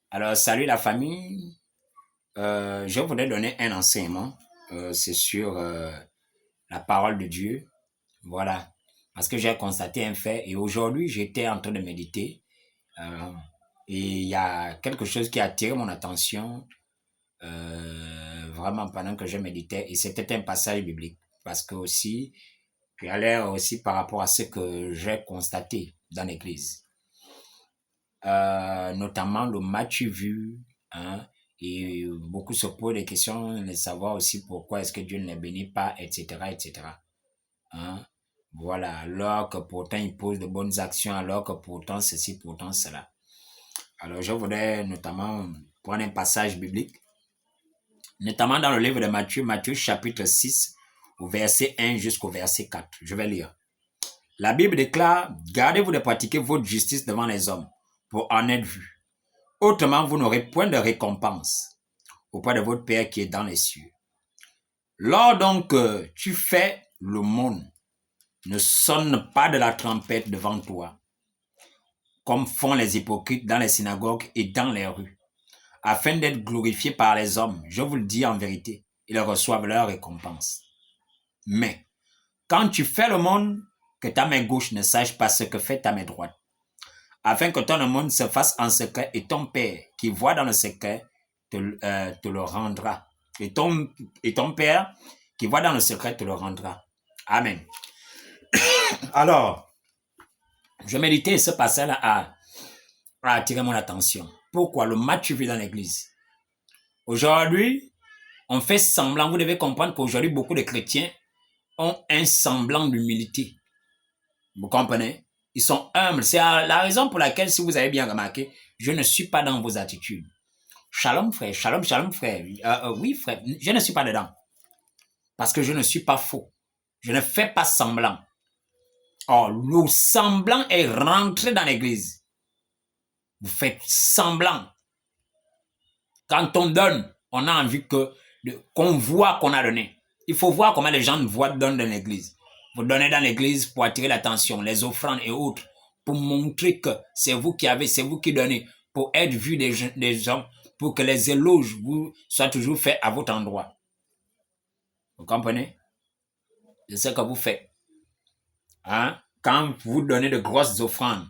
Alors, salut la famille. Je voudrais donner un enseignement. C'est sur la parole de Dieu. Voilà. Parce que j'ai constaté un fait et aujourd'hui, j'étais en train de méditer. euh, et il y a quelque chose qui a attiré mon attention vraiment pendant que je méditais. Et c'était un passage biblique. Parce que aussi, qui allait aussi par rapport à ce que j'ai constaté dans l'église. Notamment le match vu, hein, et beaucoup se posent des questions de savoir aussi pourquoi est-ce que Dieu ne les bénit pas, etc., etc. Hein. Voilà, alors que pourtant il pose de bonnes actions, alors que pourtant ceci, pourtant cela. Alors je voudrais notamment prendre un passage biblique, notamment dans le livre de Matthieu, Matthieu chapitre 6, au verset 1 jusqu'au verset 4. Je vais lire. La Bible déclare, gardez-vous de pratiquer votre justice devant les hommes pour en être vus. Autrement, vous n'aurez point de récompense auprès de votre Père qui est dans les cieux. Lors donc que tu fais le monde, ne sonne pas de la trompette devant toi, comme font les hypocrites dans les synagogues et dans les rues, afin d'être glorifiés par les hommes. Je vous le dis en vérité, ils reçoivent leur récompense. Mais quand tu fais le monde, que ta main gauche ne sache pas ce que fait ta main droite, afin que ton monde se fasse en secret et ton Père qui voit dans le secret te le rendra. Et ton Père qui voit dans le secret te le rendra. Amen. Alors, je méditais ce passage-là a attiré mon attention. Pourquoi le match vu dans l'église? Aujourd'hui, on fait semblant, vous devez comprendre qu'aujourd'hui, beaucoup de chrétiens ont un semblant d'humilité. Vous comprenez? Ils sont humbles. C'est la raison pour laquelle, si vous avez bien remarqué, je ne suis pas dans vos attitudes. Shalom frère, shalom, shalom frère. Oui frère, je ne suis pas dedans. Parce que je ne suis pas faux. Je ne fais pas semblant. Or, le semblant est rentré dans l'église. Vous faites semblant. Quand on donne, on a envie qu'on voit qu'on a donné. Il faut voir comment les gens donnent dans l'église. Vous donnez dans l'église pour attirer l'attention, les offrandes et autres, pour montrer que c'est vous qui donnez, pour être vu des gens, pour que les éloges vous soient toujours faits à votre endroit. Vous comprenez? C'est ce que vous faites. Hein? Quand vous donnez de grosses offrandes,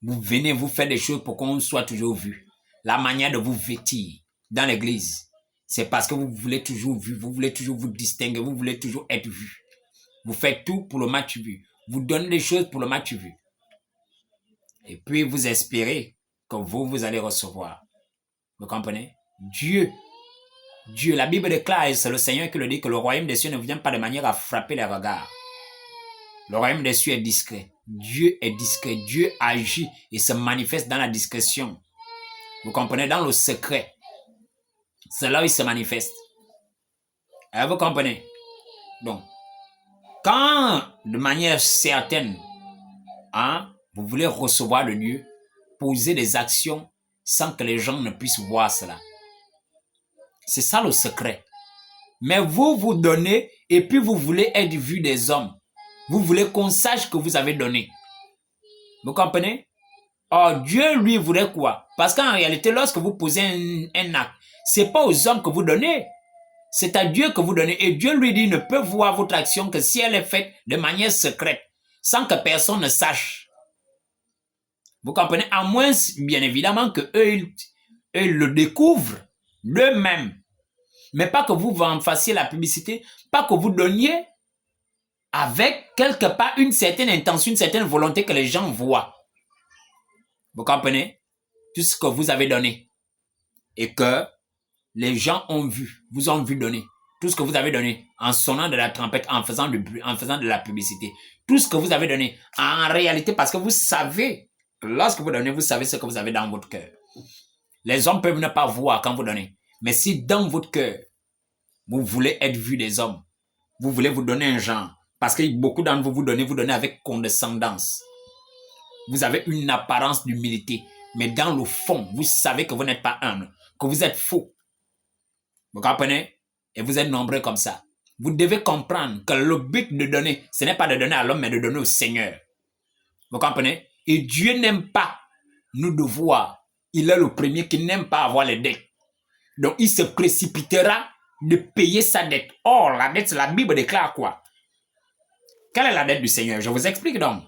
vous venez, vous faites des choses pour qu'on soit toujours vu. La manière de vous vêtir dans l'église, c'est parce que vous voulez toujours vu, vous voulez toujours vous distinguer, vous voulez toujours être vu. Vous faites tout pour le match vu. Vous donnez des choses pour le match vu. Et puis vous espérez que vous allez recevoir. Vous comprenez? Dieu, la Bible déclare, et c'est le Seigneur qui le dit, que le royaume des cieux ne vient pas de manière à frapper les regards. Le royaume des cieux est discret. Dieu est discret. Dieu agit et se manifeste dans la discrétion. Vous comprenez? Dans le secret. C'est là où il se manifeste. Vous comprenez? Donc, quand de manière certaine, vous voulez recevoir de Dieu, posez des actions sans que les gens ne puissent voir cela. C'est ça le secret. Mais vous donnez et puis vous voulez être vu des hommes. Vous voulez qu'on sache que vous avez donné. Vous comprenez? Or, Dieu, lui, voulait quoi? Parce qu'en réalité, lorsque vous posez un acte, c'est pas aux hommes que vous donnez. C'est à Dieu que vous donnez. Et Dieu lui dit, ne peut voir votre action que si elle est faite de manière secrète, sans que personne ne sache. Vous comprenez? À moins, bien évidemment, que eux le découvrent d'eux-mêmes. Mais pas que vous en fassiez la publicité, pas que vous donniez avec quelque part une certaine intention, une certaine volonté que les gens voient. Vous comprenez? Tout ce que vous avez donné. Et que les gens ont vu, vous ont vu donner. Tout ce que vous avez donné, en sonnant de la trompette, en faisant de la publicité. Tout ce que vous avez donné, en réalité, parce que vous savez, lorsque vous donnez, vous savez ce que vous avez dans votre cœur. Les hommes peuvent ne pas voir quand vous donnez. Mais si dans votre cœur, vous voulez être vu des hommes, vous voulez vous donner un genre, parce que beaucoup d'entre vous donnez avec condescendance. Vous avez une apparence d'humilité, mais dans le fond, vous savez que vous n'êtes pas humble, que vous êtes faux. Vous comprenez? Et vous êtes nombreux comme ça. Vous devez comprendre que le but de donner, ce n'est pas de donner à l'homme, mais de donner au Seigneur. Vous comprenez? Et Dieu n'aime pas nos devoirs. il est le premier qui n'aime pas avoir les dettes. Donc, il se précipitera de payer sa dette. Or, la dette, la Bible déclare quoi? Quelle est la dette du Seigneur? Je vous explique donc.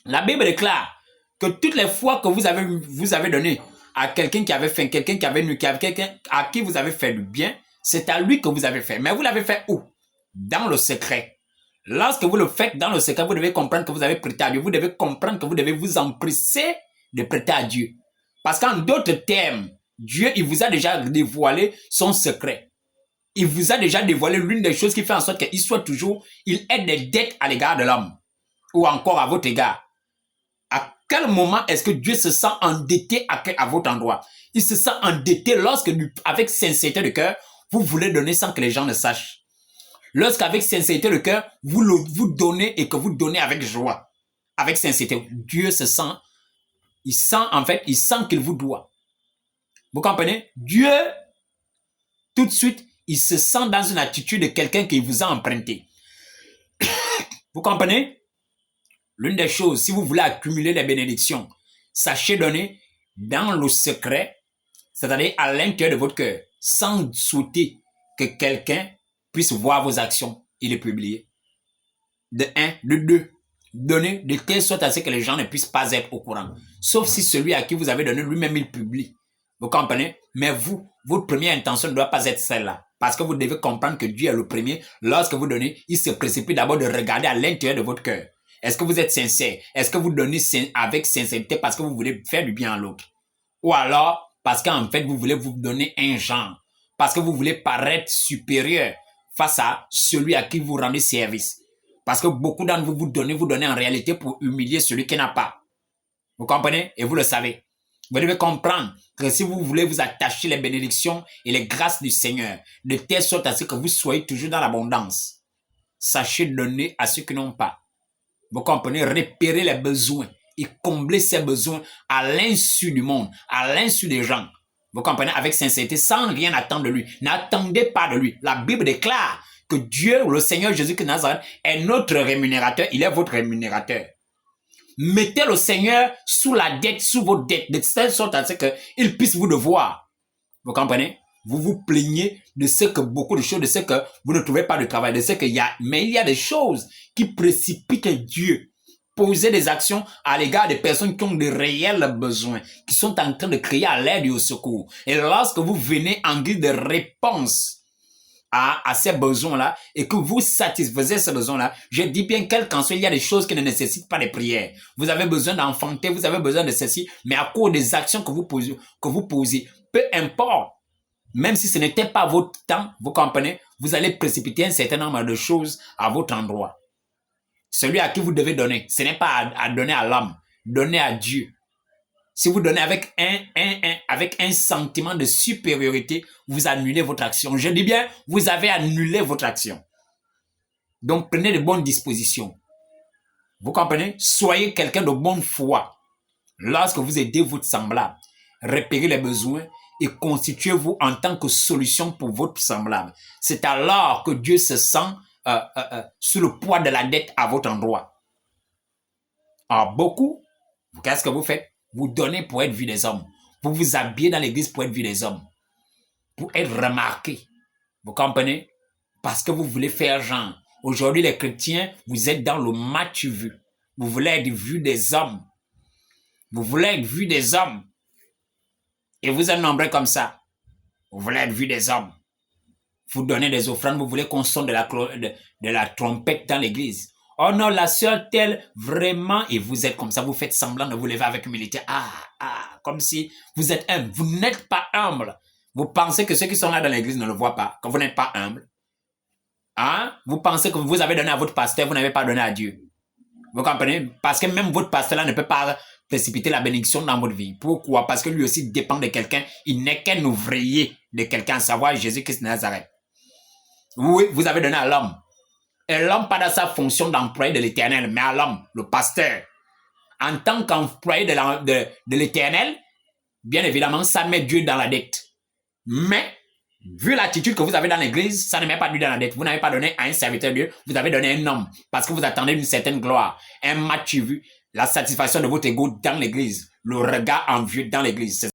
La Bible déclare que toutes les fois que vous avez donné à quelqu'un qui avait faim, quelqu'un qui avait nu, quelqu'un à qui vous avez fait du bien, c'est à lui que vous avez fait. Mais vous l'avez fait où? Dans le secret. Lorsque vous le faites dans le secret, vous devez comprendre que vous avez prêté à Dieu. Vous devez comprendre que vous devez vous empresser de prêter à Dieu. Parce qu'en d'autres termes, Dieu, il vous a déjà dévoilé son secret. Il vous a déjà dévoilé l'une des choses qui fait en sorte qu'il soit toujours, il ait des dettes à l'égard de l'homme. Ou encore à votre égard. À quel moment est-ce que Dieu se sent endetté à votre endroit? Il se sent endetté lorsque, avec sincérité de cœur, vous voulez donner sans que les gens ne sachent. Lorsqu'avec sincérité de cœur, vous donnez et que vous donnez avec joie. Avec sincérité, Dieu se sent, il sent qu'il vous doit. Vous comprenez? Dieu, tout de suite, il se sent dans une attitude de quelqu'un qui vous a emprunté. Vous comprenez? L'une des choses, si vous voulez accumuler les bénédictions, sachez donner dans le secret, c'est-à-dire à l'intérieur de votre cœur, sans souhaiter que quelqu'un puisse voir vos actions et les publier. De 1, de 2, donnez de telle sorte à ce que les gens ne puissent pas être au courant. Sauf si celui à qui vous avez donné lui-même il publie. Vous comprenez? Mais vous, votre première intention ne doit pas être celle-là. Parce que vous devez comprendre que Dieu est le premier. Lorsque vous donnez, il se précipite d'abord de regarder à l'intérieur de votre cœur. Est-ce que vous êtes sincère? Est-ce que vous donnez avec sincérité parce que vous voulez faire du bien à l'autre? Ou alors parce qu'en fait, vous voulez vous donner un genre? Parce que vous voulez paraître supérieur face à celui à qui vous rendez service? Parce que beaucoup d'entre vous, vous donnez en réalité pour humilier celui qui n'a pas. Vous comprenez? Et vous le savez. Vous devez comprendre que si vous voulez vous attacher les bénédictions et les grâces du Seigneur, de telle sorte à ce que vous soyez toujours dans l'abondance, sachez donner à ceux qui n'ont pas. Vous comprenez? Repérer les besoins et combler ces besoins à l'insu du monde, à l'insu des gens. Vous comprenez? Avec sincérité, sans rien attendre de lui. N'attendez pas de lui. La Bible déclare que Dieu, le Seigneur Jésus-Christ de Nazareth, est notre rémunérateur. Il est votre rémunérateur. Mettez le Seigneur sous la dette, sous vos dettes, de telle sorte à ce qu'il puisse vous devoir. Vous comprenez? Vous vous plaignez de ce que beaucoup de choses, de ce que vous ne trouvez pas de travail, de ce qu'il y a. Mais il y a des choses qui précipitent Dieu. Poser des actions à l'égard des personnes qui ont de réels besoins, qui sont en train de crier à l'aide et au secours. Et lorsque vous venez en guise de réponse à ces besoins-là et que vous satisfaisez ces besoins-là, je dis bien quel qu'en soit, il y a des choses qui ne nécessitent pas de prières. Vous avez besoin d'enfanter, vous avez besoin de ceci, mais à cause des actions que vous posez, peu importe, même si ce n'était pas votre temps, vous comprenez, vous allez précipiter un certain nombre de choses à votre endroit. Celui à qui vous devez donner, ce n'est pas à donner à l'homme, donnez à Dieu. Si vous donnez avec un sentiment de supériorité, vous annulez votre action. Je dis bien, vous avez annulé votre action. Donc, prenez de bonnes dispositions. Vous comprenez? Soyez quelqu'un de bonne foi. Lorsque vous aidez votre semblable, repérez les besoins et constituez-vous en tant que solution pour votre semblable. C'est alors que Dieu se sent sous le poids de la dette à votre endroit. Alors, beaucoup, qu'est-ce que vous faites? Vous donnez pour être vu des hommes. Vous vous habillez dans l'église pour être vu des hommes. Pour être remarqué. Vous comprenez? Parce que vous voulez faire genre. Aujourd'hui, les chrétiens, vous êtes dans le match vu. Vous voulez être vu des hommes. Vous voulez être vu des hommes. Et vous êtes nombreux comme ça. Vous voulez être vu des hommes. Vous donnez des offrandes. Vous voulez qu'on sonne de la trompette dans l'église. Oh non, la sœur telle, vraiment, et vous êtes comme ça, vous faites semblant de vous lever avec humilité. Comme si vous êtes humble. Vous n'êtes pas humble. Vous pensez que ceux qui sont là dans l'église ne le voient pas, que vous n'êtes pas humble. Vous pensez que vous avez donné à votre pasteur, vous n'avez pas donné à Dieu. Vous comprenez? Parce que même votre pasteur là ne peut pas précipiter la bénédiction dans votre vie. Pourquoi? Parce que lui aussi dépend de quelqu'un. Il n'est qu'un ouvrier de quelqu'un, à savoir Jésus-Christ de Nazareth. Oui, vous avez donné à l'homme. Et l'homme pas dans sa fonction d'employé de l'Éternel, mais à l'homme, le pasteur. En tant qu'employé de l'Éternel, bien évidemment, ça met Dieu dans la dette. Mais, vu l'attitude que vous avez dans l'église, ça ne met pas Dieu dans la dette. Vous n'avez pas donné à un serviteur de Dieu, vous avez donné à un homme. Parce que vous attendez une certaine gloire. Un match vu, la satisfaction de votre ego dans l'église. Le regard envieux dans l'église.